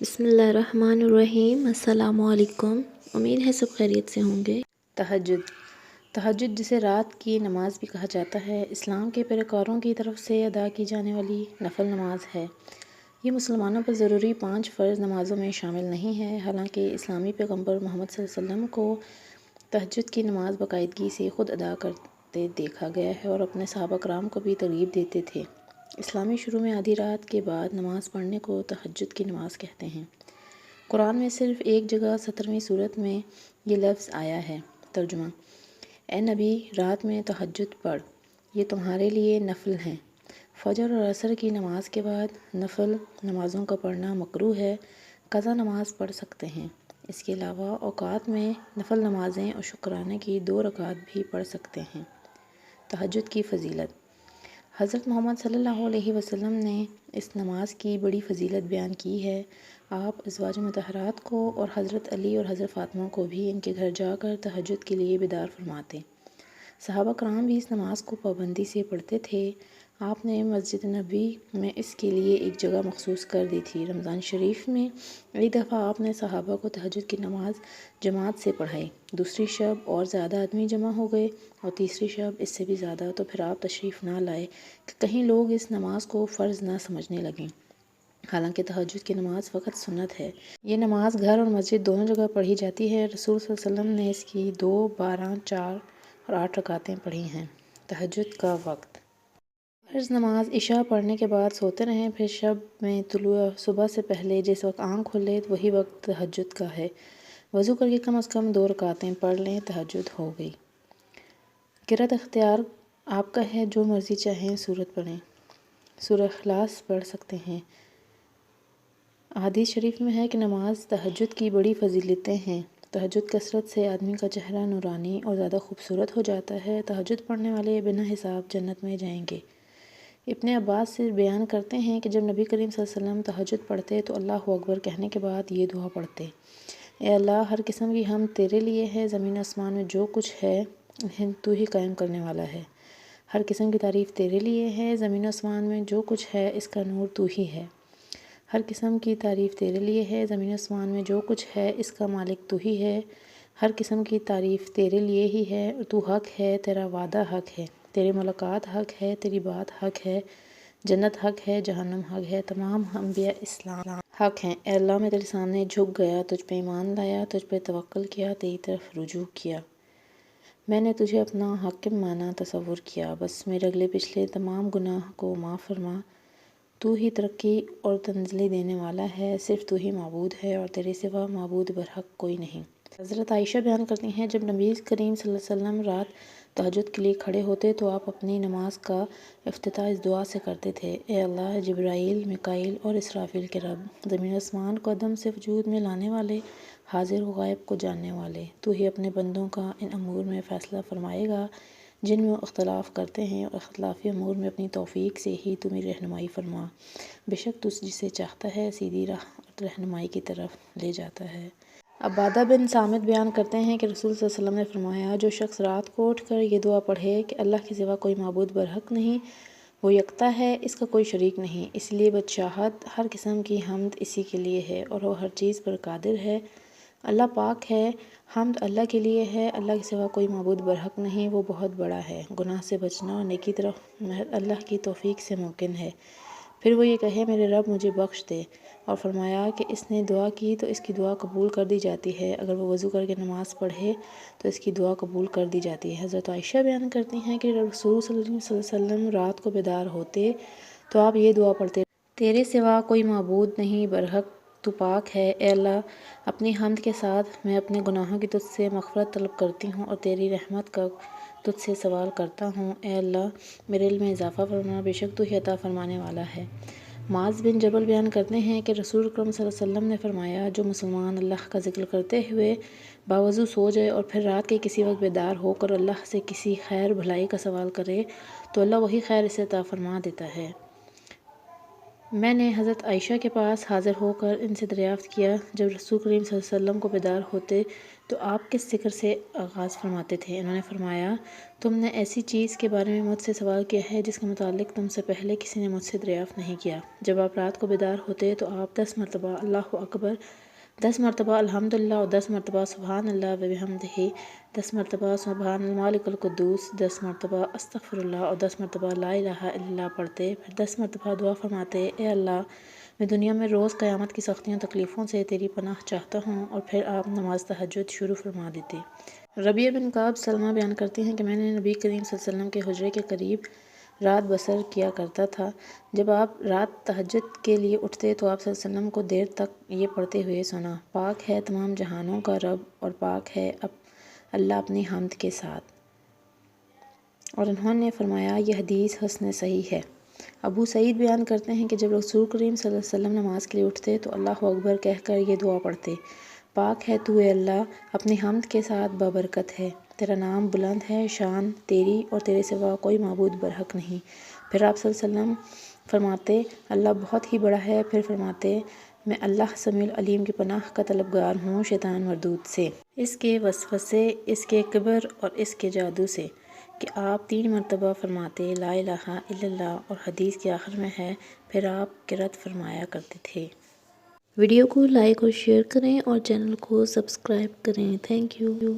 بسم اللہ الرحمن الرحیم۔ السلام علیکم۔ امید ہے سب خیریت سے ہوں گے۔ تہجد جسے رات کی نماز بھی کہا جاتا ہے، اسلام کے پیروکاروں کی طرف سے ادا کی جانے والی نفل نماز ہے۔ یہ مسلمانوں پر ضروری 5 فرض نمازوں میں شامل نہیں ہے، حالانکہ اسلامی پیغمبر محمد صلی اللہ علیہ وسلم کو تہجد کی نماز باقاعدگی سے خود ادا کرتے دیکھا گیا ہے اور اپنے صحابہ کرام کو بھی ترغیب دیتے تھے۔ اسلامی شروع میں آدھی رات کے بعد نماز پڑھنے کو تہجد کی نماز کہتے ہیں۔ قرآن میں صرف ایک جگہ 17ویں سورت میں یہ لفظ آیا ہے۔ ترجمہ: اے نبی، رات میں تہجد پڑھ، یہ تمہارے لیے نفل ہیں۔ فجر اور عصر کی نماز کے بعد نفل نمازوں کا پڑھنا مکروہ ہے۔ قضا نماز پڑھ سکتے ہیں۔ اس کے علاوہ اوقات میں نفل نمازیں اور شکرانے کی 2 رکعات بھی پڑھ سکتے ہیں۔ تہجد کی فضیلت۔ حضرت محمد صلی اللہ علیہ وسلم نے اس نماز کی بڑی فضیلت بیان کی ہے۔ آپ ازواج مطہرات کو اور حضرت علی اور حضرت فاطمہ کو بھی ان کے گھر جا کر تہجد کے لیے بیدار فرماتے۔ صحابہ کرام بھی اس نماز کو پابندی سے پڑھتے تھے۔ آپ نے مسجد نبوی میں اس کے لیے ایک جگہ مخصوص کر دی تھی۔ رمضان شریف میں ایک دفعہ آپ نے صحابہ کو تہجد کی نماز جماعت سے پڑھائی۔ دوسری شب اور زیادہ آدمی جمع ہو گئے اور تیسری شب اس سے بھی زیادہ، تو پھر آپ تشریف نہ لائے کہ کہیں لوگ اس نماز کو فرض نہ سمجھنے لگیں، حالانکہ تہجد کی نماز فقط سنت ہے۔ یہ نماز گھر اور مسجد دونوں جگہ پڑھی جاتی ہے۔ رسول صلی اللہ علیہ وسلم نے اس کی 2، 12، 4 اور 8 رکعتیں پڑھی ہیں۔ تہجد کا وقت۔ فرض نماز عشاء پڑھنے کے بعد سوتے رہیں، پھر شب میں طلوع صبح سے پہلے جس وقت آنکھ کھلے وہی وقت تہجد کا ہے۔ وضو کر کے کم از کم 2 رکعتیں پڑھ لیں، تہجد ہو گئی۔ قرأت اختیار آپ کا ہے، جو مرضی چاہیں سورت پڑھیں۔ سورہ اخلاص پڑھ سکتے ہیں۔ حدیث شریف میں ہے کہ نماز تہجد کی بڑی فضیلتیں ہیں۔ تہجد کثرت سے آدمی کا چہرہ نورانی اور زیادہ خوبصورت ہو جاتا ہے۔ تہجد پڑھنے والے بنا حساب جنت میں جائیں گے۔ ابن عباس سے بیان کرتے ہیں کہ جب نبی کریم صلی اللہ علیہ وسلم تہجد پڑھتے تو اللہ اکبر کہنے کے بعد یہ دعا پڑھتے: اے اللہ، ہر قسم کی حمد تیرے لیے ہے، زمین آسمان میں جو کچھ ہے انہیں تو ہی قائم کرنے والا ہے۔ ہر قسم کی تعریف تیرے لیے ہے، زمین آسمان میں جو کچھ ہے اس کا نور تو ہی ہے۔ ہر قسم کی تعریف تیرے لیے ہے، زمین آسمان میں جو کچھ ہے اس کا مالک تو ہی ہے۔ ہر قسم کی تعریف تیرے لیے ہی ہے، تو حق ہے، تیرا وعدہ حق ہے، تیری ملاقات حق ہے، تیری بات حق ہے، جنت حق ہے، جہنم حق ہے، تمام انبیاء اسلام حق ہیں۔ اے اللہ، میں تیرے سامنے جھک گیا، تجھ پہ ایمان لایا، تجھ پہ توکل کیا، تیری طرف رجوع کیا۔ میں نے تجھے اپنا حاکم مانا، تصور کیا، بس میرے اگلے پچھلے تمام گناہ کو معاف فرما۔ تو ہی ترقی اور تنزلی دینے والا ہے، صرف تو ہی معبود ہے اور تیرے سوا معبود برحق کوئی نہیں۔ حضرت عائشہ بیان کرتی ہیں، جب نبی کریم صلی اللہ علیہ وسلم رات تہجد کے لیے کھڑے ہوتے تو آپ اپنی نماز کا افتتاح اس دعا سے کرتے تھے: اے اللہ، جبرائیل، میکائیل اور اسرافیل کے رب، زمین آسمان کو عدم سے وجود میں لانے والے، حاضر و غائب کو جاننے والے، تو ہی اپنے بندوں کا ان امور میں فیصلہ فرمائے گا جن میں وہ اختلاف کرتے ہیں، اور اختلافی امور میں اپنی توفیق سے ہی تو میری رہنمائی فرما۔ بے شک تو جسے چاہتا ہے سیدھی راہ اور رہنمائی کی طرف لے جاتا ہے۔ عبادہ بن صامت بیان کرتے ہیں کہ رسول صلی اللہ علیہ وسلم نے فرمایا: جو شخص رات کو اٹھ کر یہ دعا پڑھے کہ اللہ کے سوا کوئی معبود برحق نہیں، وہ یکتا ہے، اس کا کوئی شریک نہیں، اس لیے بادشاہت، ہر قسم کی حمد اسی کے لیے ہے اور وہ ہر چیز پر قادر ہے، اللہ پاک ہے، حمد اللہ کے لیے ہے، اللہ کے سوا کوئی معبود برحق نہیں، وہ بہت بڑا ہے، گناہ سے بچنا اور نیکی طرف محض اللہ کی توفیق سے ممکن ہے۔ پھر وہ یہ کہے: میرے رب مجھے بخش دے، اور فرمایا کہ اس نے دعا کی تو اس کی دعا قبول کر دی جاتی ہے، اگر وہ وضو کر کے نماز پڑھے تو اس کی دعا قبول کر دی جاتی ہے۔ حضرت عائشہ بیان کرتی ہیں کہ رسول صلی اللہ علیہ وسلم رات کو بیدار ہوتے تو آپ یہ دعا پڑھتے: تیرے سوا کوئی معبود نہیں برحق، تو پاک ہے۔ اے اللہ، اپنی حمد کے ساتھ میں اپنے گناہوں کی تجھ سے مغفرت طلب کرتی ہوں اور تیری رحمت کا تجھ سے سوال کرتا ہوں۔ اے اللہ، میرے علم میں اضافہ فرما، بے شک تو ہی عطا فرمانے والا ہے۔ معاذ بن جبل بیان کرتے ہیں کہ رسول اکرم صلی اللہ علیہ وسلم نے فرمایا: جو مسلمان اللہ کا ذکر کرتے ہوئے باوضو سو جائے اور پھر رات کے کسی وقت بیدار ہو کر اللہ سے کسی خیر بھلائی کا سوال کرے تو اللہ وہی خیر اسے عطا فرما دیتا ہے۔ میں نے حضرت عائشہ کے پاس حاضر ہو کر ان سے دریافت کیا، جب رسول کریم صلی اللہ علیہ وسلم کو بیدار ہوتے تو آپ کس ذکر سے آغاز فرماتے تھے؟ انہوں نے فرمایا، تم نے ایسی چیز کے بارے میں مجھ سے سوال کیا ہے جس کے متعلق تم سے پہلے کسی نے مجھ سے دریافت نہیں کیا۔ جب آپ رات کو بیدار ہوتے تو آپ 10 مرتبہ اللہ اکبر، 10 مرتبہ الحمدللہ اور 10 مرتبہ سبحان اللہ و بحمدہ، 10 مرتبہ سبحان الملک القدوس، 10 مرتبہ استغفر اللہ اور 10 مرتبہ لا الہ الا اللہ پڑھتے، پھر 10 مرتبہ دعا فرماتے، اے اللہ، میں دنیا میں روز قیامت کی سختیوں تکلیفوں سے تیری پناہ چاہتا ہوں، اور پھر آپ نماز تہجد شروع فرما دیتے۔ ربیہ بن کعب سلمہ بیان کرتے ہیں کہ میں نے نبی کریم صلی اللہ علیہ وسلم کے حجرے کے قریب رات بسر کیا کرتا تھا۔ جب آپ رات تہجد کے لیے اٹھتے تو آپ صلی اللہ علیہ وسلم کو دیر تک یہ پڑھتے ہوئے سنا، پاک ہے تمام جہانوں کا رب اور پاک ہے اللہ اپنی حمد کے ساتھ۔ اور انہوں نے فرمایا، یہ حدیث حسن صحیح ہے۔ ابو سعید بیان کرتے ہیں کہ جب رسول کریم صلی اللہ علیہ وسلم نماز کے لیے اٹھتے تو اللہ اکبر کہہ کر یہ دعا پڑھتے، پاک ہے تو اے اللہ، اپنی حمد کے ساتھ بابرکت ہے، تیرا نام بلند ہے، شان تیری اور تیرے سوا کوئی معبود برحق نہیں۔ پھر آپ صلی اللہ علیہ وسلم فرماتے، اللہ بہت ہی بڑا ہے، پھر فرماتے، میں اللہ سمیع العلیم کی پناہ کا طلبگار ہوں شیطان مردود سے، اس کے وسوسے، اس کے کبر اور اس کے جادو سے، کہ آپ 3 مرتبہ فرماتے لا الہ الا اللہ، اور حدیث کے آخر میں ہے، پھر آپ قرأت فرمایا کرتے تھے۔ ویڈیو کو لائک اور شیئر کریں اور چینل کو سبسکرائب کریں۔ Thank you.